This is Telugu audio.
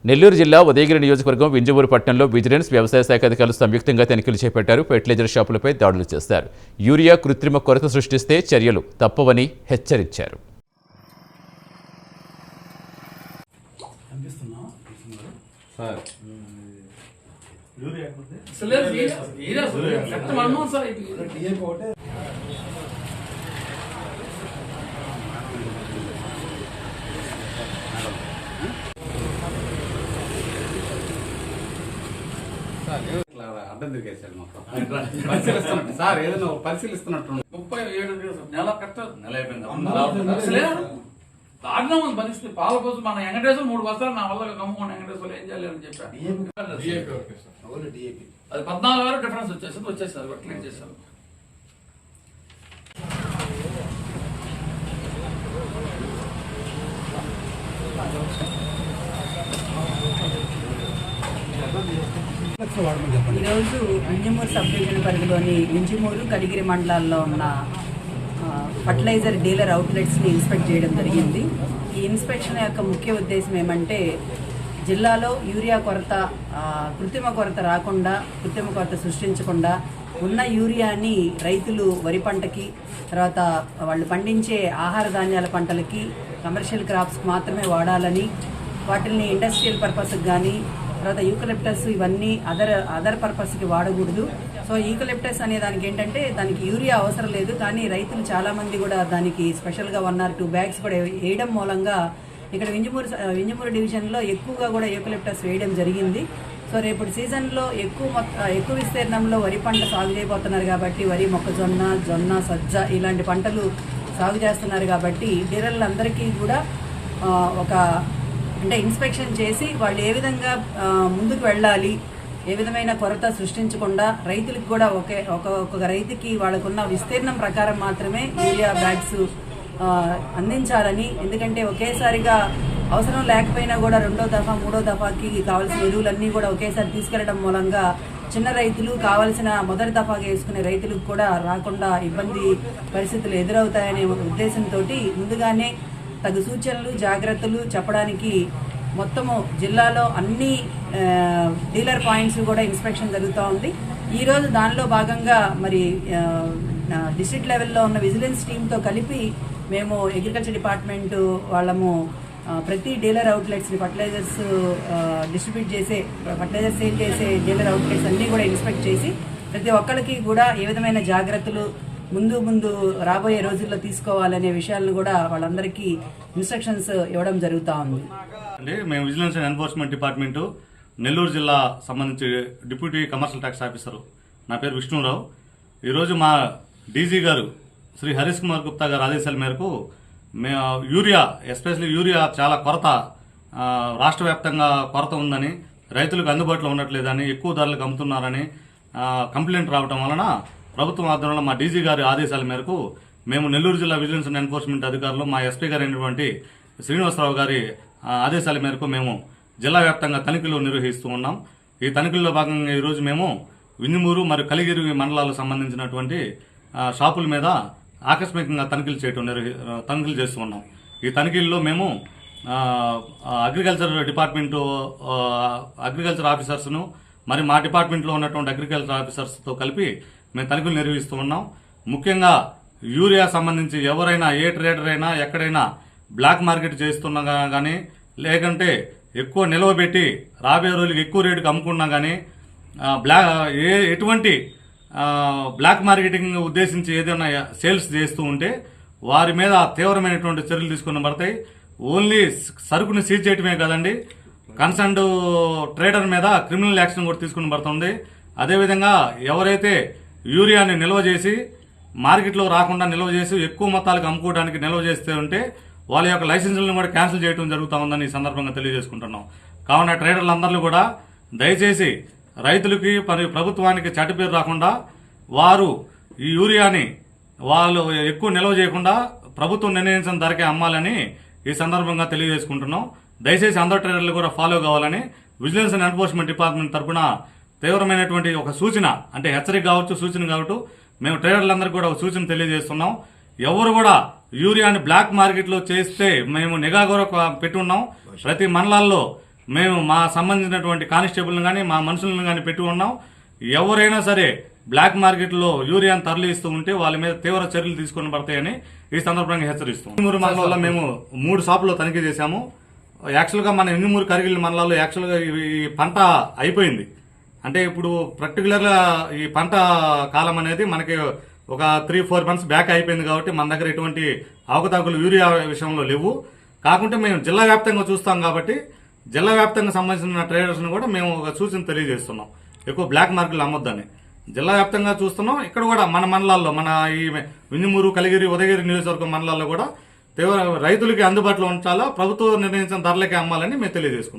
నెల్లూరు జిల్లా ఉదయగిరి నియోజకవర్గం వింజమూరు పట్టణంలో విజిలెన్స్ వ్యవసాయ శాఖ అధికారులు సంయుక్తంగా తనిఖీలు చేపట్టారు. ఫెర్టిలైజర్ షాపులపై దాడులు చేశారు. యూరియా కృత్రిమ కొరత సృష్టిస్తే చర్యలు తప్పవని హెచ్చరించారు. అడ్డం తిరిగేసాడు మొత్తం పరిశీలిస్తున్నట్టు సార్ ఏదైనా పరిశీలిస్తున్నట్టు 37 నెల అయిపోయింది. దారుణం ఉంది పరిస్థితి. పాల కోసం మన వెంకటేశ్వర 3 బస్తాలు నా వల్ల కమ్ముకోండి వెంకటేశ్వర ఏం చేయాలి అని చెప్పాను. అది 14 వరకు డిఫరెన్స్ వచ్చేసారు క్లీన్ చేశారు. ఈరోజు వింజమూరు సబ్ డివిజన్ పరిధిలోని వింజమూరు కలిగిరి మండలాల్లో ఉన్న ఫర్టిలైజర్ డీలర్ అవుట్లెట్స్ని ఇన్స్పెక్ట్ చేయడం జరిగింది. ఈ ఇన్స్పెక్షన్ యొక్క ముఖ్య ఉద్దేశం ఏమంటే జిల్లాలో యూరియా కొరత, కృత్రిమ కొరత రాకుండా, కృత్రిమ కొరత సృష్టించకుండా ఉన్న యూరియాని రైతులు వరి పంటకి, తర్వాత వాళ్ళు పండించే ఆహార ధాన్యాల పంటలకి, కమర్షియల్ క్రాప్స్కి మాత్రమే వాడాలని, వాటిని ఇండస్ట్రియల్ పర్పస్కి కానీ, తర్వాత యూకలిప్టస్ ఇవన్నీ అదర్ పర్పస్కి వాడకూడదు. సో యూకలిప్టస్ అనే దానికి ఏంటంటే దానికి యూరియా అవసరం లేదు, కానీ రైతులు చాలామంది కూడా దానికి స్పెషల్గా 1 or 2 bags కూడా వేయడం మూలంగా ఇక్కడ వింజమూరు డివిజన్లో ఎక్కువగా కూడా యూకలిప్టస్ వేయడం జరిగింది. సో రేపటి సీజన్లో ఎక్కువ విస్తీర్ణంలో వరి పంట సాగు చేయబోతున్నారు కాబట్టి వరి, మొక్కజొన్న, జొన్న, సజ్జ ఇలాంటి పంటలు సాగు చేస్తున్నారు కాబట్టి డీలర్లందరికీ కూడా అంటే ఇన్స్పెక్షన్ చేసి వాళ్ళు ఏ విధంగా ముందుకు వెళ్ళాలి, ఏ విధమైన కొరత సృష్టించకుండా రైతులకు కూడా ఒక్కొక్క రైతుకి వాళ్ళకున్న విస్తీర్ణం ప్రకారం మాత్రమే యూరియా బ్యాగ్స్ అందించాలని. ఎందుకంటే ఒకేసారిగా అవసరం లేకపోయినా కూడా 2వ దఫా 3వ దఫాకి కావాల్సిన ఎరువులన్నీ కూడా ఒకేసారి తీసుకెళ్లడం మూలంగా చిన్న రైతులు కావాల్సిన మొదటి దఫాగా వేసుకునే రైతులకు కూడా రాకుండా ఇబ్బంది పరిస్థితులు ఎదురవుతాయనే ఉద్దేశంతో ముందుగానే తగు సూచనలు, జాగ్రత్తలు చెప్పడానికి మొత్తము జిల్లాలో అన్ని డీలర్ పాయింట్స్ కూడా ఇన్స్పెక్షన్ జరుగుతూ ఉంది. ఈరోజు దానిలో భాగంగా మరి డిస్ట్రిక్ట్ లెవెల్లో ఉన్న విజిలెన్స్ టీంతో కలిపి మేము అగ్రికల్చర్ డిపార్ట్మెంట్ వాళ్ళము ప్రతి డీలర్ అవుట్లెట్స్ని ఫర్టిలైజర్స్ ఫర్టిలైజర్ సేల్ చేసే డీలర్ అవుట్లెట్స్ అన్నీ కూడా ఇన్స్పెక్ట్ చేసి ప్రతి ఒక్కరికి కూడా ఏ విధమైన జాగ్రత్తలు ముందు రాబోయే రోజుల్లో తీసుకోవాలనే విషయాలను కూడా వాళ్ళందరికీ ఇన్స్ట్రక్షన్స్ ఇవ్వడం జరుగుతూ ఉంది. అంటే మేము vigilance and enforcement department Nellore జిల్లా సంబంధించి డిప్యూటీ కమర్షియల్ ట్యాక్స్ ఆఫీసర్, నా పేరు విష్ణురావు. ఈరోజు మా డీజీ గారు శ్రీ హరీష్ కుమార్ గుప్తా గారి ఆదేశాల మేరకు యూరియా, ఎస్పెషల్లీ యూరియా చాలా కొరత, రాష్ట్ర వ్యాప్తంగా కొరత ఉందని, రైతులకు అందుబాటులో ఉండట్లేదని, ఎక్కువ ధరలకు అమ్ముతున్నారని కంప్లైంట్ రావడం వలన ప్రభుత్వం ఆధ్వర్యంలో మా డీజీ గారి ఆదేశాల మేరకు మేము నెల్లూరు జిల్లా విజిలెన్స్ అండ్ ఎన్ఫోర్స్మెంట్ అధికారులు, మా ఎస్పీ గారు అయినటువంటి శ్రీనివాసరావు గారి ఆదేశాల మేరకు మేము జిల్లా వ్యాప్తంగా తనిఖీలు నిర్వహిస్తూ ఉన్నాం. ఈ తనిఖీల్లో భాగంగా ఈరోజు మేము వింజమూరు మరియు కలిగిరి మండలాలకు సంబంధించినటువంటి షాపుల మీద ఆకస్మికంగా తనిఖీలు చేస్తూ ఉన్నాం. ఈ తనిఖీల్లో మేము అగ్రికల్చర్ డిపార్ట్మెంటు అగ్రికల్చర్ ఆఫీసర్స్ను మరి మా డిపార్ట్మెంట్లో ఉన్నటువంటి అగ్రికల్చర్ ఆఫీసర్స్తో కలిపి మేము తనిఖీలు నిర్వహిస్తూ ఉన్నాం. ముఖ్యంగా యూరియా సంబంధించి ఎవరైనా, ఏ ట్రేడర్ అయినా ఎక్కడైనా బ్లాక్ మార్కెట్ చేస్తున్నా కానీ, లేకంటే ఎక్కువ నిల్వ పెట్టి రాబోయే రోజులకి ఎక్కువ రేటుకి అమ్ముకున్నా కానీ, ఎటువంటి బ్లాక్ మార్కెటింగ్ ఉద్దేశించి ఏదైనా సేల్స్ చేస్తూ ఉంటే వారి మీద తీవ్రమైనటువంటి చర్యలు తీసుకుని పడతాయి. ఓన్లీ సరుకుని సీజ్ చేయటమే కాదండి, కన్సర్న్డ్ ట్రేడర్ మీద క్రిమినల్ యాక్షన్ కూడా తీసుకుని పడుతుంది. అదేవిధంగా ఎవరైతే యూరియాని నిల్వ చేసి మార్కెట్లో రాకుండా నిల్వ చేసి ఎక్కువ మొత్తాలకు అమ్ముకోవడానికి నిల్వ చేస్తే ఉంటే వాళ్ళ యొక్క లైసెన్సులను కూడా క్యాన్సిల్ చేయడం జరుగుతూ ఉందని ఈ సందర్భంగా తెలియజేసుకుంటున్నాం. కావున ట్రేడర్లందరూ కూడా దయచేసి రైతులకి మరియు ప్రభుత్వానికి చెడ్డ పేరు రాకుండా వారు ఈ యూరియాని వాళ్ళు ఎక్కువ నిల్వ చేయకుండా ప్రభుత్వం నిర్ణయించిన ధరకే అమ్మాలని ఈ సందర్భంగా తెలియజేసుకుంటున్నాం. దయచేసి అందరు ట్రేడర్లు కూడా ఫాలో కావాలని విజిలెన్స్ అండ్ ఎన్ఫోర్స్మెంట్ డిపార్ట్మెంట్ తరఫున తీవ్రమైనటువంటి ఒక సూచన, అంటే హెచ్చరిక కావచ్చు, సూచన కావచ్చు, మేము ట్రేడర్లందరికీ కూడా ఒక సూచన తెలియజేస్తున్నాం. ఎవరు కూడా యూరియాని బ్లాక్ మార్కెట్లో చేస్తే మేము నిఘా కూడా పెట్టున్నాం. ప్రతి మండలాల్లో మేము మా సంబంధించినటువంటి కానిస్టేబుల్ని కానీ మా మనుషులను కానీ పెట్టి ఉన్నాం. ఎవరైనా సరే బ్లాక్ మార్కెట్లో యూరియాను తరలిస్తూ ఉంటే వాళ్ళ మీద తీవ్ర చర్యలు తీసుకొని పడతాయని ఈ సందర్భంగా హెచ్చరిస్తాం. ఇంజమూరు మండలంలో మేము 3 షాపుల్లో తనిఖీ చేశాము. యాక్చువల్గా మన ఇంజమూరు కరిగిలి మండలాల్లో యాక్చువల్గా ఈ పంట అయిపోయింది. అంటే ఇప్పుడు పర్టికులర్గా ఈ పంట కాలం అనేది మనకి ఒక 3-4 మంత్స్ బ్యాక్ అయిపోయింది కాబట్టి మన దగ్గర ఎటువంటి అవకతవకలు యూరియా విషయంలో లేవు. కాకుంటే మేము జిల్లా వ్యాప్తంగా చూస్తాం కాబట్టి జిల్లా వ్యాప్తంగా సంబంధించిన ట్రేడర్స్ను కూడా మేము ఒక సూచన తెలియజేస్తున్నాం, ఎక్కువ బ్లాక్ మార్కెట్లు అమ్మొద్దని. జిల్లా వ్యాప్తంగా చూస్తున్నాం. ఇక్కడ కూడా మన మండలాల్లో, మన ఈ వింజమూరు, కలిగిరి, ఉదయగిరి నియోజకవర్గం మండలాల్లో కూడా రైతులకి అందుబాటులో ఉంచాలా, ప్రభుత్వం నిర్ణయించిన ధరలకే అమ్మాలని మేము తెలియజేసుకుంటాం.